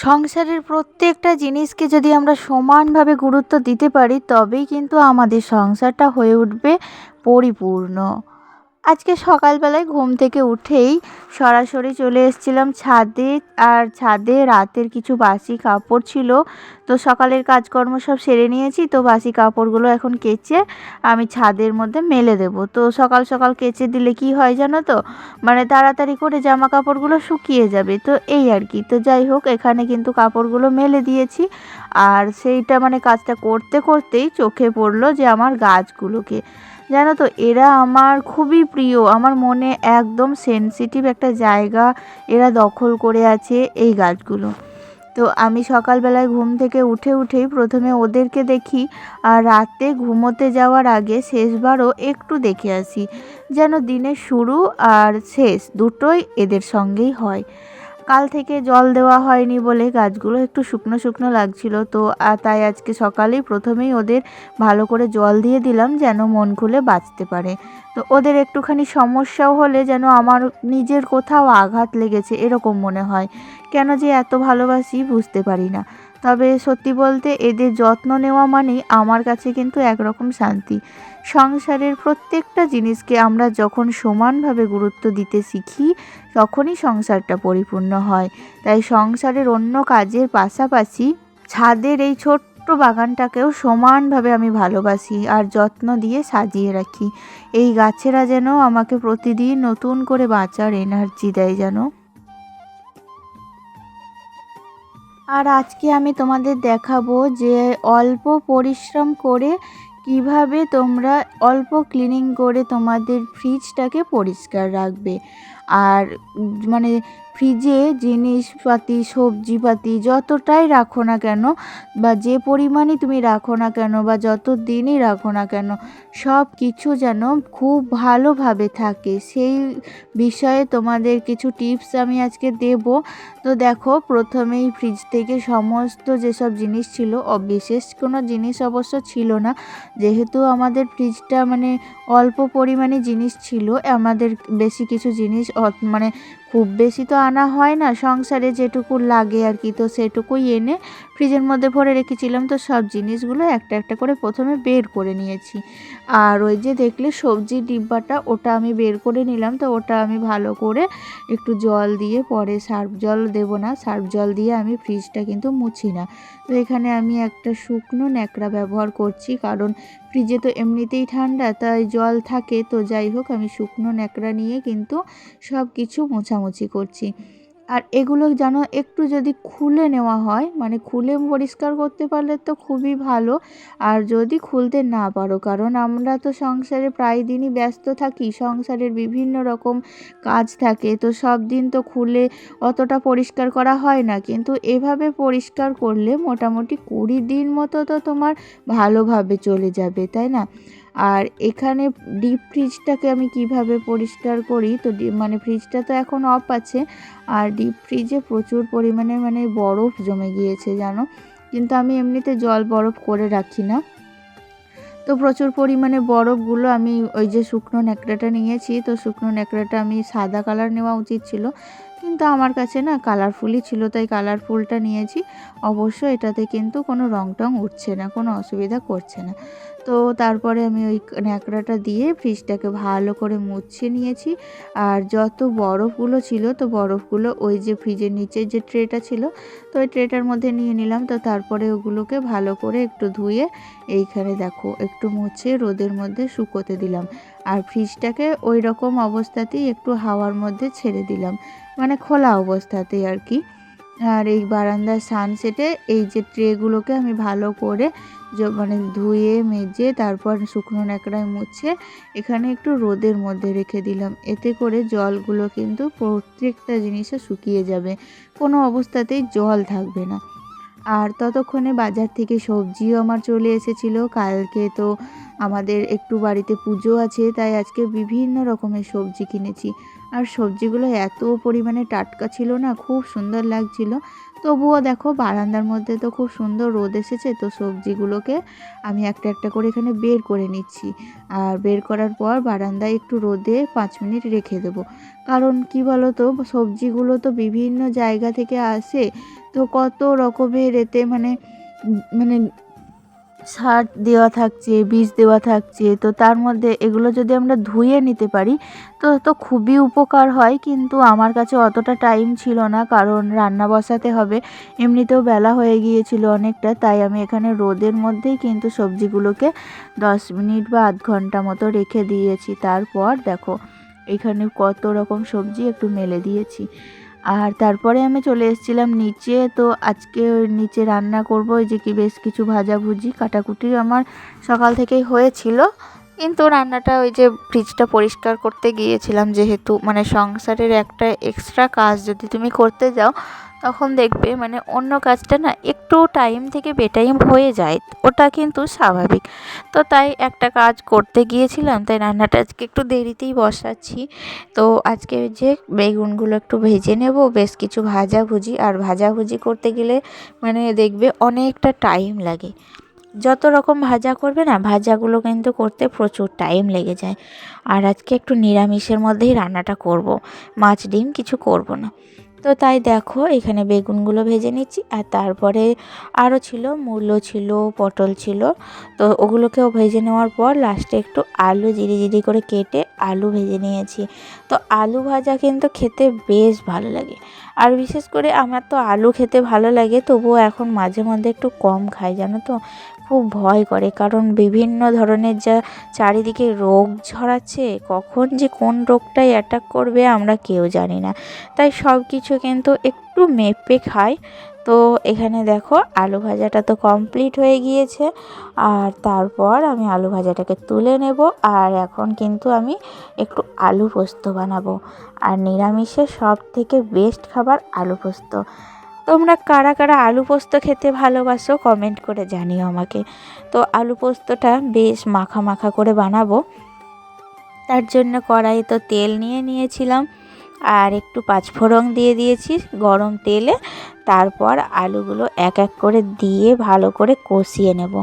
সংসারের প্রত্যেকটা জিনিসকে যদি আমরা সমানভাবে গুরুত্ব দিতে পারি তবেই কিন্তু আমাদের সংসারটা হয়ে উঠবে পরিপূর্ণ। আজকে সকালবেলায় ঘুম থেকে উঠেই সরাসরি চলে এসেছিলাম ছাদে। আর ছাদে রাতের কিছু বাসি কাপড় ছিল, তো সকালের কাজকর্ম সব সেরে নিয়েছি, তো বাসি কাপড়গুলো এখন কেচে আমি ছাদের মধ্যে মেলে দেবো। তো সকাল সকাল কেচে দিলে কি হয় জানো তো, মানে তাড়াতাড়ি করে জামা কাপড়গুলো শুকিয়ে যাবে, তো এই আর কি। তো যাই হোক, এখানে কিন্তু কাপড়গুলো মেলে দিয়েছি। আর সেইটা মানে কাজটা করতে করতেই চোখে পড়লো যে আমার গাছগুলোকে, জানো তো এরা আমার খুবই প্রিয়, আমার মনে একদম সেনসিটিভ একটা জায়গা এরা দখল করে আছে এই গাছগুলো। তো আমি সকালবেলায় ঘুম থেকে উঠেই প্রথমে ওদেরকে দেখি, আর রাতে ঘুমোতে যাওয়ার আগে শেষবারও একটু দেখে আসি, যেন দিনের শুরু আর শেষ দুটোই এদের সঙ্গেই হয়। কাল থেকে জল দেওয়া হয়নি বলে গাছগুলো একটু শুকনো শুকনো লাগছিল, তো তাই আজকে সকালেই প্রথমেই ওদের ভালো করে জল দিয়ে দিলাম যেন মন খুলে বাঁচতে পারে। তো ওদের একটুখানি সমস্যাও হলে যেন আমার নিজের কোথাও আঘাত লেগেছে এরকম মনে হয়, কেন যে এত ভালোবাসি বুঝতে পারি না। তবে সত্যি বলতে এদের যত্ন নেওয়া মানেই আমার কাছে কিন্তু একরকম শান্তি। সংসারের প্রত্যেকটা জিনিসকে আমরা যখন সমানভাবে গুরুত্ব দিতে শিখি তখনই সংসারটা পরিপূর্ণ হয়। তাই সংসারের অন্য কাজের পাশাপাশি ছাদের এই ছোট্ট বাগানটাকেও সমানভাবে আমি ভালোবাসি আর যত্ন দিয়ে সাজিয়ে রাখি। এই গাছেরা যেন আমাকে প্রতিদিন নতুন করে বাঁচার এনার্জি দেয় জানো। আর আজকে আমি তোমাদের দেখাবো যে অল্প পরিশ্রম করে কিভাবে তোমরা অল্প ক্লিনিং করে তোমাদের ফ্রিজটাকে পরিষ্কার রাখবে। আর মানে ফ্রিজে জিনিসপাতি সবজিপাতি যতটাই রাখো না কেন, বা যে পরিমাণই তুমি রাখো না কেন, বা যত দিনই রাখো না কেন, সব কিছু যেন খুব ভালোভাবে থাকে, সেই বিষয়ে তোমাদের কিছু টিপস আমি আজকে দেব। তো দেখো, প্রথমেই ফ্রিজ থেকে সমস্ত যেসব জিনিস ছিল, বিশেষ কোনো জিনিস অবশ্য ছিল না, যেহেতু আমাদের ফ্রিজটা মানে অল্প পরিমাণে জিনিস ছিল, আমাদের বেশি কিছু জিনিস মানে খুব বেশি তো আনা হয় না, সংসারে যেটুকু লাগে আর কি, তো সেটুকুই এনে ফ্রিজের মধ্যে ভরে রেখেছিলাম। তো সব জিনিসগুলো একটা একটা করে প্রথমে বের করে নিয়েছি। আর ওই যে দেখলে সবজির ডিব্বাটা, ওটা আমি বের করে নিলাম। তো ওটা আমি ভালো করে একটু জল দিয়ে, পরে সার্ফ জল দেবো না, সার্ফ জল দিয়ে আমি ফ্রিজটা কিন্তু মুছি না। তো এখানে আমি একটা শুকনো ন্যাকড়া ব্যবহার করছি, কারণ ফ্রিজে তো এমনিতেই ঠান্ডা, তাই জল থাকে। তো যাই হোক, আমি শুকনো ন্যাকড়া নিয়ে কিন্তু সব কিছু মোছামুছি করছি। আর এগুলো যেন একটু যদি খুলে নেওয়া হয়, মানে খুলে পরিষ্কার করতে পারলে তো খুবই ভালো। আর যদি খুলতে না পারো, কারণ আমরা তো সংসারে প্রায় দিনই ব্যস্ত থাকি, সংসারের বিভিন্ন রকম কাজ থাকে, তো সব দিন তো খুলে অতটা পরিষ্কার করা হয় না, কিন্তু এভাবে পরিষ্কার করলে মোটামুটি 20 দিন মতো তো তোমার ভালোভাবে চলে যাবে, তাই না? আর এখানে ডিপ ফ্রিজটাকে আমি কিভাবে পরিষ্কার করি, তো মানে ফ্রিজটা তো এখন অফ আছে, আর ডিপ ফ্রিজে প্রচুর পরিমাণে মানে বরফ জমে গিয়েছে জানো, কিন্তু আমি এমনিতে জল বরফ করে রাখি না। তো প্রচুর পরিমাণে বরফগুলো আমি ওই যে শুকনো ন্যাকড়াটা নিয়েছি, তো শুকনো ন্যাকড়াটা আমি সাদা কালার নেওয়া উচিত ছিল, কিন্তু আমার কাছে না কালারফুলই ছিল, তাই কালারফুলটা নিয়েছি। অবশ্য এটাতে কিন্তু কোনো রং টং উঠছে না, কোনো অসুবিধা করছে না। তো তারপরে আমি ওই ন্যাকড়াটা দিয়ে ফ্রিজটাকে ভালো করে মুছে নিয়েছি। আর যত বরফগুলো ছিল, তো বরফগুলো ওই যে ফ্রিজের নিচের যে ট্রেটা ছিল, তো ওই ট্রেটার মধ্যে নিয়ে নিলাম। তো তারপরে ওগুলোকে ভালো করে একটু ধুয়ে এইখানে দেখো একটু মুছে রোদের মধ্যে শুকোতে দিলাম। আর ফ্রিজটাকে ওই রকম অবস্থাতেই একটু হাওয়ার মধ্যে ছেড়ে দিলাম, মানে খোলা অবস্থাতেই আর কি। আর এই বারান্দার সানসেটে এই যে ট্রেগুলোকে আমি ভালো করে মানে ধুয়ে মেজে তারপর শুকনো ন্যাকড়ায় মুছে এখানে একটু রোদের মধ্যে রেখে দিলাম। এতে করে জলগুলো কিন্তু প্রত্যেকটা জিনিসে শুকিয়ে যাবে, কোনো অবস্থাতেই জল থাকবে না। আর ততক্ষণে বাজার থেকে সবজিও আমার চলে এসেছিলো। কালকে তো আমাদের একটু বাড়িতে পুজো আছে, তাই আজকে বিভিন্ন রকমের সবজি কিনেছি। আর সবজিগুলো এত পরিমাণে টাটকা ছিল না, খুব সুন্দর লাগছিল। তবুও দেখো বারান্দার মধ্যে তো খুব সুন্দর রোদ এসেছে, তো সবজিগুলোকে আমি একটা একটা করে এখানে বের করে নিচ্ছি। আর বের করার পর বারান্দায় একটু রোদে 5 মিনিট রেখে দেবো। কারণ কি বলো তো, সবজিগুলো তো বিভিন্ন জায়গা থেকে আসে, তো কত রকমের এতে মানে সার দেওয়া থাকছে, বীজ দেওয়া থাকছে, তো তার মধ্যে এগুলো যদি আমরা ধুয়ে নিতে পারি তো তো খুবই উপকার হয়। কিন্তু আমার কাছে অতটা টাইম ছিল না, কারণ রান্না বসাতে হবে, এমনিতেও বেলা হয়ে গিয়েছিল অনেকটা, তাই আমি এখানে রোদের মধ্যেই কিন্তু সবজিগুলোকে 10 মিনিট বা আধ ঘন্টা মতো রেখে দিয়েছি। তারপর দেখো এখানে কত রকম সবজি একটু মেলে দিয়েছি। আর তারপরে আমি চলে এসেছিলাম নিচে। তো আজকে ওই নিচে রান্না করব, ওই যে কি বেশ কিছু ভাজাভুজি কাটাকুটি আমার সকাল থেকেই হয়েছিল, কিন্তু রান্নাটা ওই যে ফ্রিজটা পরিষ্কার করতে গিয়েছিলাম, যেহেতু সংসারের একটা এক্সট্রা কাজ যদি তুমি করতে যাও তখন দেখবে অন্য কাজটা না একটু টাইম থেকে বেটাইম হয়ে যায়, ওটা কিন্তু স্বাভাবিক। তো তাই একটা কাজ করতে গিয়েছিলাম, তাই রান্নাটা আজকে একটু দেরিতেই বসাচ্ছি। তো আজকে ওই যে বেগুনগুলো একটু ভেজে নেব, বেশ কিছু ভাজাভুজি, আর ভাজাভুজি করতে গেলে দেখবে অনেকটা টাইম লাগে। যত রকম ভাজা করবে না, ভাজাগুলো কিন্তু করতে প্রচুর টাইম লেগে যায়। আর আজকে একটু নিরামিষের মধ্যেই রান্নাটা করব, মাছ ডিম কিছু করব না। তো তাই দেখো এখানে বেগুনগুলো ভেজে নিচ্ছি, আর তারপরে আরও ছিল, মূলো ছিল, পটল ছিল, তো ওগুলোকেও ভেজে নেওয়ার পর লাস্টে একটু আলু জিরি জিরি করে কেটে আলু ভেজে নিয়েছি। তো আলু ভাজা কিন্তু খেতে বেশ ভালো লাগে, আর বিশেষ করে আমার তো আলু খেতে ভালো লাগে, তবুও এখন মাঝে মধ্যে একটু কম খাই, জানো তো, খুব ভয় করে, কারণ বিভিন্ন ধরনের যা চারিদিকে রোগ ছড়াচ্ছে, কখন যে কোন রোগটাই অ্যাটাক করবে আমরা কেউ জানি না, তাই সব কিছু কিন্তু একটু মেপে খাই। তো এখানে দেখো আলু ভাজাটা তো কমপ্লিট হয়ে গিয়েছে, আর তারপর আমি আলু ভাজাটাকে তুলে নেব। আর এখন কিন্তু আমি একটু আলু পোস্ত বানাবো, আর নিরামিষের সব থেকে বেস্ট খাবার আলু পোস্ত। তোমরা কারা কারা আলু পোস্ত খেতে ভালোবাসো কমেন্ট করে জানিও আমাকে। তো আলু পোস্তটা বেশ মাখা মাখা করে বানাবো, তার জন্য কড়াইতে তেল নিয়ে নিয়েছিলাম, আর একটু পাঁচফোড়ন দিয়ে দিয়েছি গরম তেলে। তারপর আলুগুলো এক এক করে দিয়ে ভালো করে কষিয়ে নেব।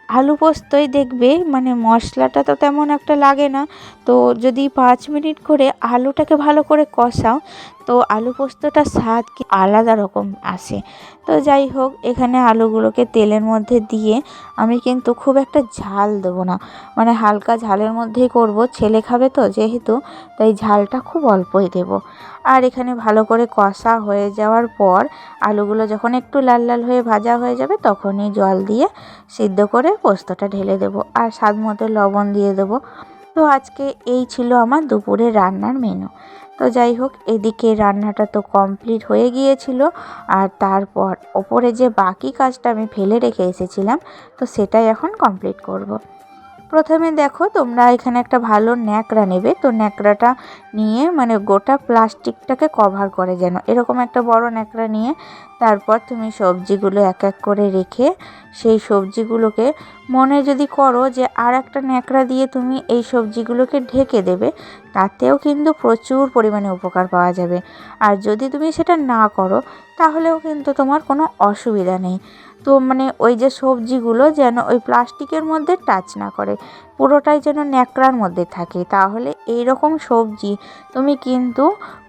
আলু পোস্তই দেখবে মশলাটা তো তেমন একটা লাগে না, তো যদি 5 মিনিট করে আলুটাকে ভালো করে কষাও তো আলু পোস্তটা স্বাদ কি আলাদা রকম আসে। তো যাই হোক, এখানে আলুগুলোকে তেলের মধ্যে দিয়ে আমি কিন্তু খুব একটা ঝাল দেবো না, হালকা ঝালের মধ্যেই করব, ছেলে খাবে তো যেহেতু, তাই ঝালটা খুব অল্পই দেব। আর এখানে ভালো করে কষা হয়ে যাওয়ার পর আলুগুলো যখন একটু লাল লাল হয়ে ভাজা হয়ে যাবে তখনই জল দিয়ে সিদ্ধ করে পোস্তটা ঢেলে দেবো, আর স্বাদ মতো লবণ দিয়ে দেবো। তো আজকে এই ছিল আমার দুপুরের রান্নার মেনু। তো যাই হোক, এদিকে রান্নাটা তো কমপ্লিট হয়ে গিয়েছিল, আর তারপর ওপরে যে বাকি কাজটা আমি ফেলে রেখে এসেছিলাম তো সেটাই এখন কমপ্লিট করব। প্রথমে দেখো তোমরা এখানে একটা ভালো ন্যাকড়া নেবে, তো ন্যাকড়াটা নিয়ে গোটা প্লাস্টিকটাকে কভার করে যেন এরকম একটা বড় ন্যাকড়া নিয়ে তারপর তুমি সবজিগুলো এক এক করে রেখে সেই সবজিগুলোকে মনে যদি করো যে আর একটা ন্যাকড়া দিয়ে তুমি এই সবজিগুলোকে ঢেকে দেবে, তাতেও কিন্তু প্রচুর পরিমাণে উপকার পাওয়া যাবে। আর যদি তুমি সেটা না করো তাহলেও কিন্তু তোমার কোনো অসুবিধা নেই। তো ওই যে সবজিগুলো যেন ওই প্লাস্টিকের মধ্যে টাচ না করে, পুরোটাই যেন ন্যাকড়ার মধ্যে থাকে, তাহলে এই রকম সবজি তুমি কিন্তু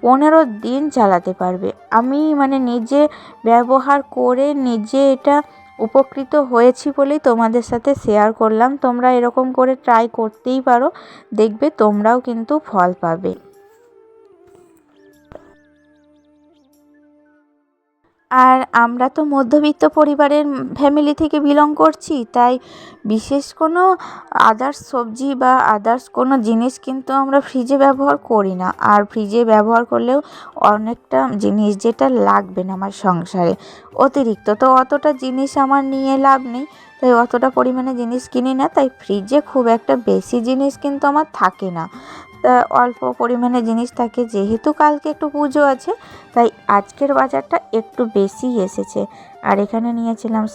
15 দিন চালাতে পারবে। আমি নিজে ব্যবহার করে নিজে এটা উপকৃত হয়েছি বলেই তোমাদের সাথে শেয়ার করলাম। তোমরা এরকম করে ট্রাই করতেই পারো, দেখবে তোমরাও কিন্তু ফল পাবে। আর আমরা তো মধ্যবিত্ত পরিবারের ফ্যামিলি থেকে বিলং করছি, তাই বিশেষ কোনো আদার্স সবজি বা আদার্স কোনো জিনিস কিন্তু আমরা ফ্রিজে ব্যবহার করি না। আর ফ্রিজে ব্যবহার করলেও অনেকটা জিনিস যেটা লাগবে না আমার সংসারে অতিরিক্ত, তো অতটা জিনিস আমার নিয়ে লাভ নেই, তাই অতটা পরিমাণে জিনিস কিনি না, তাই ফ্রিজে খুব একটা বেশি জিনিস কিন্তু আমার থাকে না। তা অল্প পরিমাণে জিনিস থাকে, যেহেতু কালকে একটু পুজো আছে তাই আজকের বাজারটা একটু বেশি এসেছে। আর এখানে নিয়েছিলাম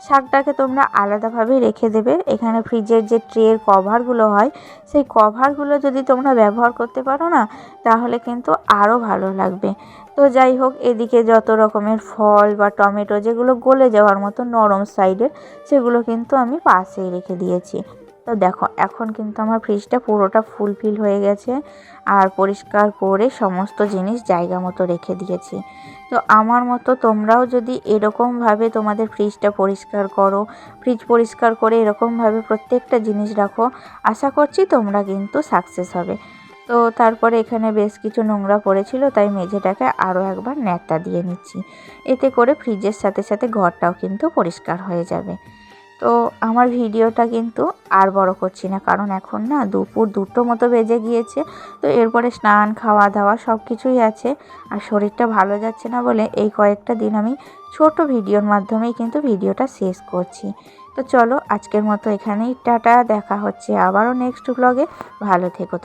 শাকটাকে তোমরা আলাদাভাবে রেখে দেবে। এখানে ফ্রিজের যে ট্রের কভারগুলো হয় সেই কভারগুলো যদি তোমরা ব্যবহার করতে পারো না, তাহলে কিন্তু আরও ভালো লাগবে। তো যাই হোক, এদিকে যত রকমের ফল বা টমেটো যেগুলো গলে যাওয়ার মতো নরম সাইডের, সেগুলো কিন্তু আমি পাশেই রেখে দিয়েছি। তো দেখো, এখন কিন্তু আমার ফ্রিজটা পুরোটা ফুলফিল হয়ে গেছে আর পরিষ্কার করে সমস্ত জিনিস জায়গা মতো রেখে দিয়েছি। তো আমার মতো তোমরাও যদি এরকমভাবে তোমাদের ফ্রিজটা পরিষ্কার করো, ফ্রিজ পরিষ্কার করে এরকমভাবে প্রত্যেকটা জিনিস রাখো, আশা করছি তোমরা কিন্তু সাকসেস হবে। তো তারপরে এখানে বেশ কিছু নোংরা পড়েছিল, তাই মেঝেটাকে আরও একবার ন্যাতা দিয়ে নিচ্ছি। এতে করে ফ্রিজের সাথে সাথে ঘরটাও কিন্তু পরিষ্কার হয়ে যাবে। তো আমার ভিডিওটা কিন্তু আর বড় করছি না, কারণ এখন না দুপুর 2টো মতো বেজে গিয়েছে। তো এরপরে স্নান, খাওয়া দাওয়া সব কিছুই আছে। আর শরীরটা ভালো যাচ্ছে না বলে এই কয়েকটা দিন আমি ছোট ভিডিওর মাধ্যমেই কিন্তু ভিডিওটা শেষ করছি। তো চলো, আজকের মতো এখানেই টাটা। দেখা হচ্ছে আবারও নেক্সট ব্লগে। ভালো থেকো।